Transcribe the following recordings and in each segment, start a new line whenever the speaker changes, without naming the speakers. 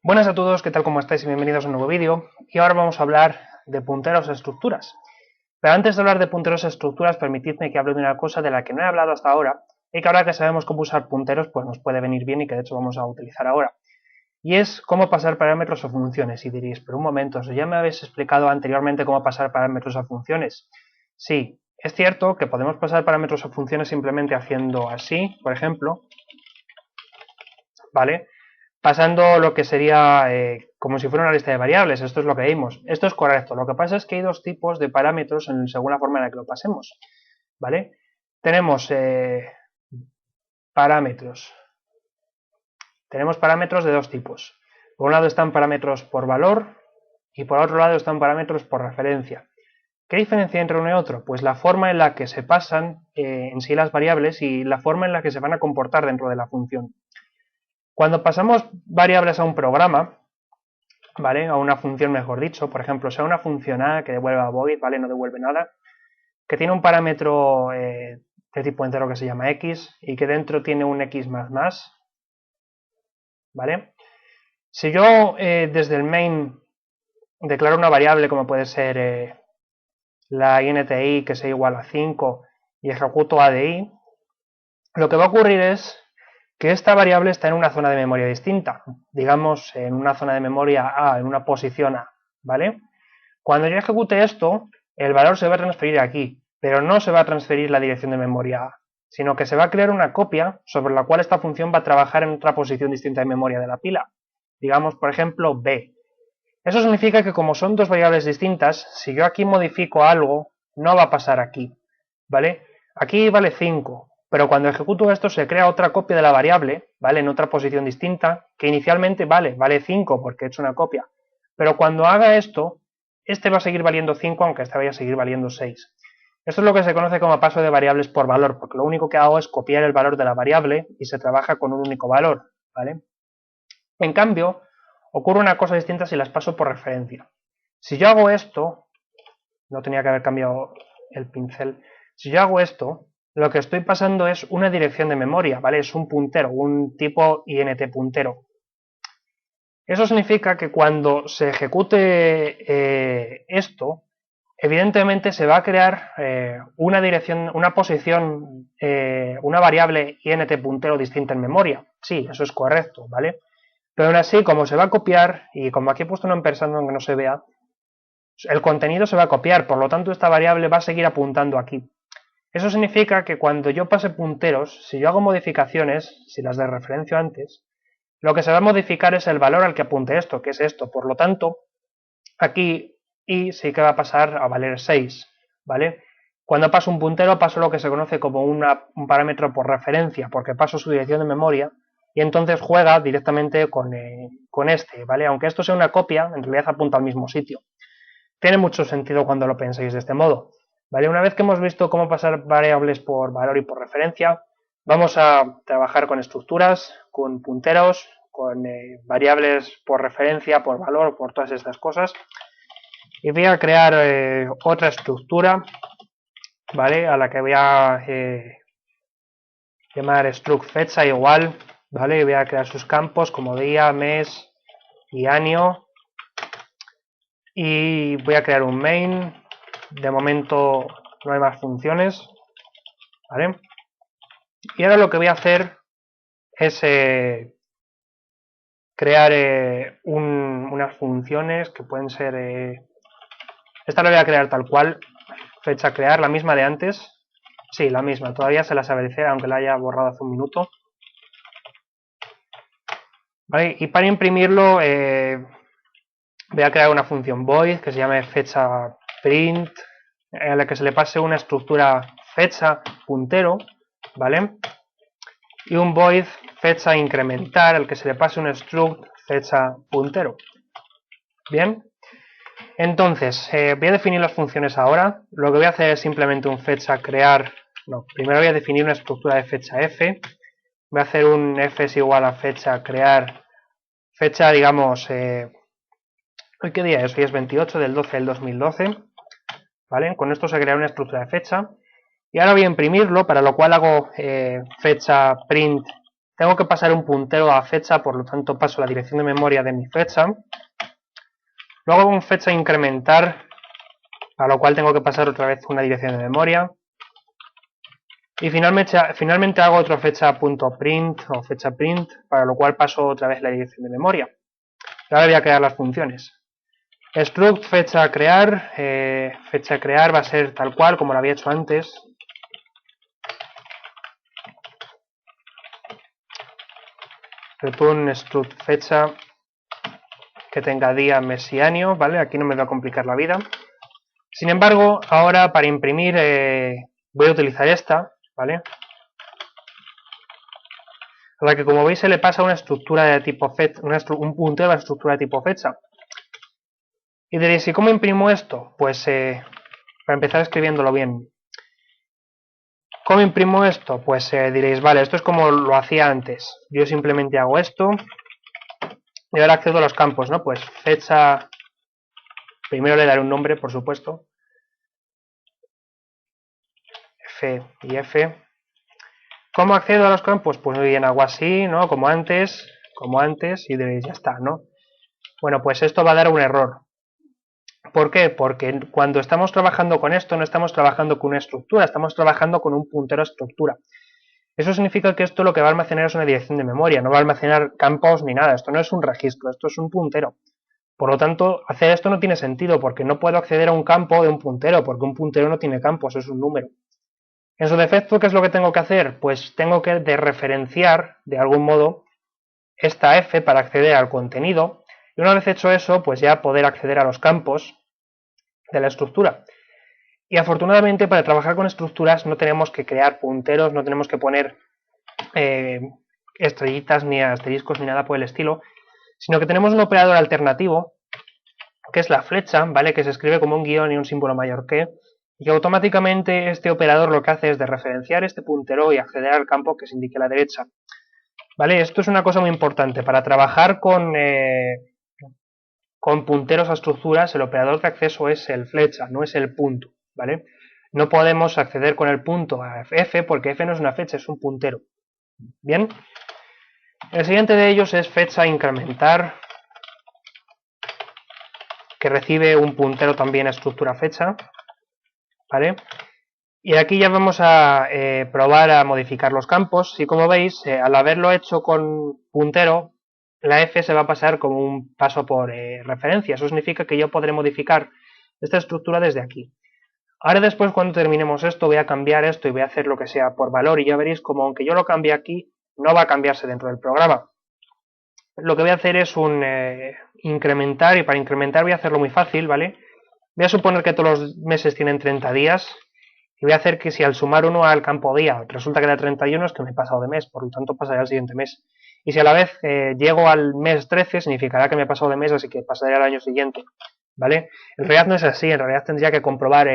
Buenas a todos, ¿qué tal? ¿Cómo estáis? Y bienvenidos a un nuevo vídeo. Y ahora vamos a hablar de punteros a estructuras. Pero antes de hablar de punteros a estructuras, permitidme que hable de una cosa de la que no he hablado hasta ahora y que ahora que sabemos cómo usar punteros, pues nos puede venir bien y que de hecho vamos a utilizar ahora. Y es cómo pasar parámetros a funciones. Y diréis, pero un momento, ya me habéis explicado anteriormente cómo pasar parámetros a funciones. Sí, es cierto que podemos pasar parámetros a funciones simplemente haciendo así, por ejemplo, ¿vale? Pasando lo que sería como si fuera una lista de variables, esto es lo que vimos. Esto es correcto, lo que pasa es que hay dos tipos de parámetros según la forma en la que lo pasemos, ¿vale? Tenemos parámetros. Tenemos parámetros de dos tipos. Por un lado están parámetros por valor y por otro lado están parámetros por referencia. ¿Qué diferencia entre uno y otro? Pues la forma en la que se pasan en sí las variables y la forma en la que se van a comportar dentro de la función. Cuando pasamos variables a un programa, ¿vale? A una función, mejor dicho, por ejemplo, sea una función A que devuelva void, ¿vale? No devuelve nada, que tiene un parámetro de tipo entero que se llama x y que dentro tiene un x más, ¿vale? Si yo desde el main declaro una variable como puede ser la int_i que sea igual a 5 y ejecuto a de i, lo que va a ocurrir es que esta variable está en una zona de memoria distinta, digamos en una zona de memoria A, en una posición A, ¿vale? Cuando yo ejecute esto, el valor se va a transferir aquí, pero no se va a transferir la dirección de memoria A, sino que se va a crear una copia sobre la cual esta función va a trabajar en otra posición distinta de memoria de la pila, digamos por ejemplo B. Eso significa que como son dos variables distintas, si yo aquí modifico algo, no va a pasar aquí, ¿vale? Aquí vale 5, pero cuando ejecuto esto se crea otra copia de la variable, ¿vale? En otra posición distinta, que inicialmente vale 5 porque he hecho una copia, pero cuando haga esto, este va a seguir valiendo 5 aunque este vaya a seguir valiendo 6. Esto es lo que se conoce como paso de variables por valor, porque lo único que hago es copiar el valor de la variable y se trabaja con un único valor, ¿vale? En cambio, ocurre una cosa distinta si las paso por referencia. Si yo hago esto, no tenía que haber cambiado el pincel, si yo hago esto, lo que estoy pasando es una dirección de memoria, ¿vale? Es un puntero, un tipo int puntero. Eso significa que cuando se ejecute esto, evidentemente se va a crear una dirección, una posición, una variable int puntero distinta en memoria. Sí, eso es correcto, ¿vale? Pero aún así, como se va a copiar, y como aquí he puesto un ampersand aunque no se vea, el contenido se va a copiar, por lo tanto esta variable va a seguir apuntando aquí. Eso significa que cuando yo pase punteros, si yo hago modificaciones, si las de referencio antes, lo que se va a modificar es el valor al que apunte esto, que es esto. Por lo tanto, aquí i sí que va a pasar a valer 6, ¿vale? Cuando paso un puntero paso lo que se conoce como un parámetro por referencia, porque paso su dirección de memoria y entonces juega directamente con este, ¿vale? Aunque esto sea una copia, en realidad apunta al mismo sitio. Tiene mucho sentido cuando lo penséis de este modo, ¿vale? Una vez que hemos visto cómo pasar variables por valor y por referencia, vamos a trabajar con estructuras, con punteros, con variables por referencia, por valor, por todas estas cosas. Y voy a crear otra estructura, ¿vale? A la que voy a llamar struct fecha igual, ¿vale? Y voy a crear sus campos como día, mes y año. Y voy a crear un main. De momento no hay más funciones, ¿vale? Y ahora lo que voy a hacer es crear unas funciones que pueden ser... esta la voy a crear tal cual, fecha crear, la misma de antes. Sí, la misma, todavía se la sabe decir, aunque la haya borrado hace un minuto. ¿Vale? Y para imprimirlo voy a crear una función void que se llame fecha print, a la que se le pase una estructura fecha puntero, ¿vale? Y un void fecha incrementar al que se le pase un struct fecha puntero. Bien, entonces voy a definir las funciones ahora. Lo que voy a hacer es simplemente un fecha crear. No, primero voy a definir una estructura de fecha f. Voy a hacer un f es igual a fecha crear, fecha digamos, ¿hoy qué día es? Hoy es 28 del 12 del 2012, ¿vale? Con esto se crea una estructura de fecha. Y ahora voy a imprimirlo, para lo cual hago fecha print tengo que pasar un puntero a la fecha, por lo tanto paso la dirección de memoria de mi fecha. Luego hago un fecha incrementar, a lo cual tengo que pasar otra vez una dirección de memoria. Y finalmente hago otra fecha.print o fecha print, para lo cual paso otra vez la dirección de memoria. Y ahora voy a crear las funciones. Struct fecha crear va a ser tal cual como lo había hecho antes. Return struct fecha que tenga día, mes y año, ¿vale? Aquí no me va a complicar la vida. Sin embargo, ahora para imprimir voy a utilizar esta, ¿vale? A la que, como veis, se le pasa una estructura de tipo fecha, un puntero a la estructura de tipo fecha. Y diréis, ¿y cómo imprimo esto? Pues para empezar escribiéndolo bien. ¿Cómo imprimo esto? Pues diréis, vale, esto es como lo hacía antes. Yo simplemente hago esto y ahora accedo a los campos, ¿no? Pues fecha, primero le daré un nombre, por supuesto. F y F. ¿Cómo accedo a los campos? Pues muy bien, hago así, ¿no? Como antes, y diréis, ya está, ¿no? Bueno, pues esto va a dar un error. ¿Por qué? Porque cuando estamos trabajando con esto, no estamos trabajando con una estructura, estamos trabajando con un puntero a estructura. Eso significa que esto lo que va a almacenar es una dirección de memoria, no va a almacenar campos ni nada, esto no es un registro, esto es un puntero. Por lo tanto, hacer esto no tiene sentido, porque no puedo acceder a un campo de un puntero, porque un puntero no tiene campos, es un número. En su defecto, ¿qué es lo que tengo que hacer? Pues tengo que dereferenciar, de algún modo, esta F para acceder al contenido, y una vez hecho eso, pues ya poder acceder a los campos de la estructura. Y afortunadamente, para trabajar con estructuras no tenemos que crear punteros, no tenemos que poner estrellitas ni asteriscos ni nada por el estilo, sino que tenemos un operador alternativo, que es la flecha, ¿vale? Que se escribe como un guión y un símbolo mayor que, y automáticamente este operador lo que hace es de referenciar este puntero y acceder al campo que se indique a la derecha. ¿Vale? Esto es una cosa muy importante. Para trabajar con punteros a estructuras, el operador de acceso es el flecha, no es el punto, ¿vale? No podemos acceder con el punto a F porque F no es una fecha, es un puntero. Bien. El siguiente de ellos es fecha incrementar, que recibe un puntero también a estructura fecha, ¿vale? Y aquí ya vamos a probar a modificar los campos. Y como veis, al haberlo hecho con puntero, la F se va a pasar como un paso por referencia. Eso significa que yo podré modificar esta estructura desde aquí. Ahora después, cuando terminemos esto, voy a cambiar esto y voy a hacer lo que sea por valor. Y ya veréis como aunque yo lo cambie aquí, no va a cambiarse dentro del programa. Lo que voy a hacer es un incrementar, y para incrementar voy a hacerlo muy fácil, ¿vale? Voy a suponer que todos los meses tienen 30 días. Y voy a hacer que si al sumar uno al campo día resulta que da 31, es que me he pasado de mes, por lo tanto pasaré al siguiente mes. Y si a la vez llego al mes 13, significará que me he pasado de mes, así que pasaré al año siguiente, ¿vale? En realidad no es así, en realidad tendría que comprobar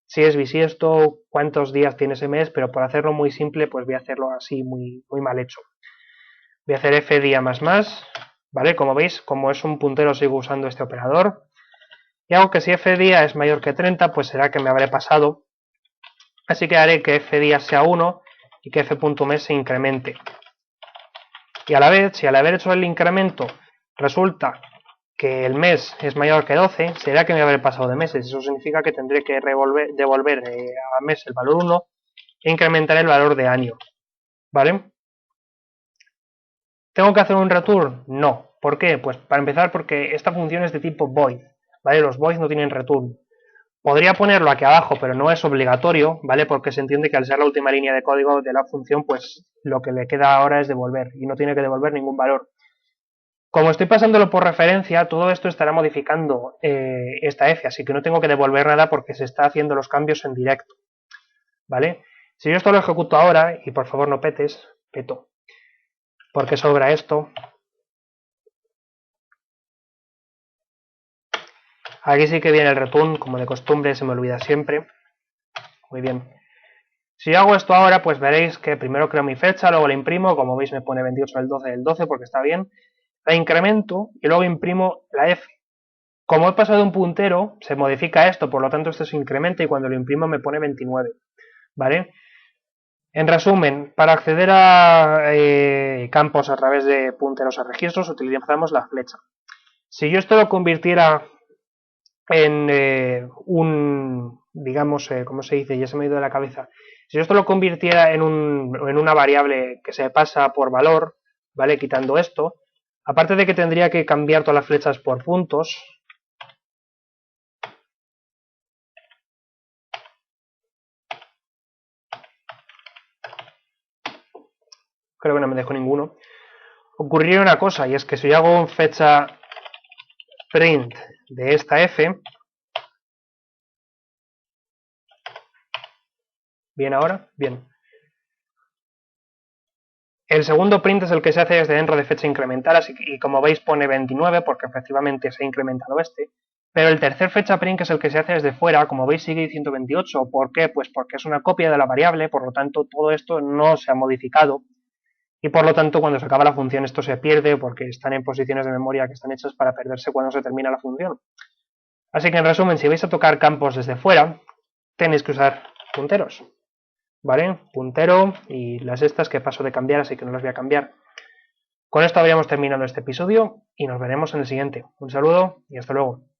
si es bisiesto, cuántos días tiene ese mes, pero por hacerlo muy simple, pues voy a hacerlo así muy mal hecho. Voy a hacer f día más, ¿vale? Como veis, como es un puntero, sigo usando este operador. Y hago que si f día es mayor que 30, pues será que me habré pasado. Así que haré que f días sea 1 y que f.mes se incremente. Y a la vez, si al haber hecho el incremento resulta que el mes es mayor que 12, será que me habré pasado de meses. Eso significa que tendré que devolver a mes el valor 1 e incrementar el valor de año. ¿Vale? ¿Tengo que hacer un return? No. ¿Por qué? Pues para empezar porque esta función es de tipo void. ¿Vale? Los voids no tienen return. Podría ponerlo aquí abajo, pero no es obligatorio, ¿vale? Porque se entiende que al ser la última línea de código de la función, pues lo que le queda ahora es devolver, y no tiene que devolver ningún valor. Como estoy pasándolo por referencia, todo esto estará modificando esta f, así que no tengo que devolver nada porque se está haciendo los cambios en directo, ¿vale? Si yo esto lo ejecuto ahora, y por favor no petes, peto, porque sobra esto. Aquí sí que viene el return, como de costumbre, se me olvida siempre. Muy bien. Si hago esto ahora, pues veréis que primero creo mi fecha, luego la imprimo, como veis me pone 28 del 12 porque está bien, la incremento y luego imprimo la F. Como he pasado un puntero, se modifica esto, por lo tanto esto se incrementa y cuando lo imprimo me pone 29, ¿vale? En resumen, para acceder a campos a través de punteros a registros utilizamos la flecha. Si yo esto lo convirtiera en digamos, ¿cómo se dice? Ya se me ha ido de la cabeza. Si yo esto lo convirtiera en una variable que se pasa por valor, ¿vale? Quitando esto, aparte de que tendría que cambiar todas las flechas por puntos, creo que no me dejo ninguno, ocurriría una cosa, y es que si yo hago un fecha print de esta f, ¿bien ahora? Bien. El segundo print es el que se hace desde dentro de fecha incremental, así que, y como veis pone 29 porque efectivamente se ha incrementado este, pero el tercer fecha print, que es el que se hace desde fuera, como veis sigue 128. ¿Por qué? Pues porque es una copia de la variable, por lo tanto todo esto no se ha modificado, y por lo tanto cuando se acaba la función esto se pierde porque están en posiciones de memoria que están hechas para perderse cuando se termina la función. Así que en resumen, si vais a tocar campos desde fuera, tenéis que usar punteros, ¿vale? Puntero y las estas que paso de cambiar, así que no las voy a cambiar. Con esto habríamos terminado este episodio y nos veremos en el siguiente. Un saludo y hasta luego.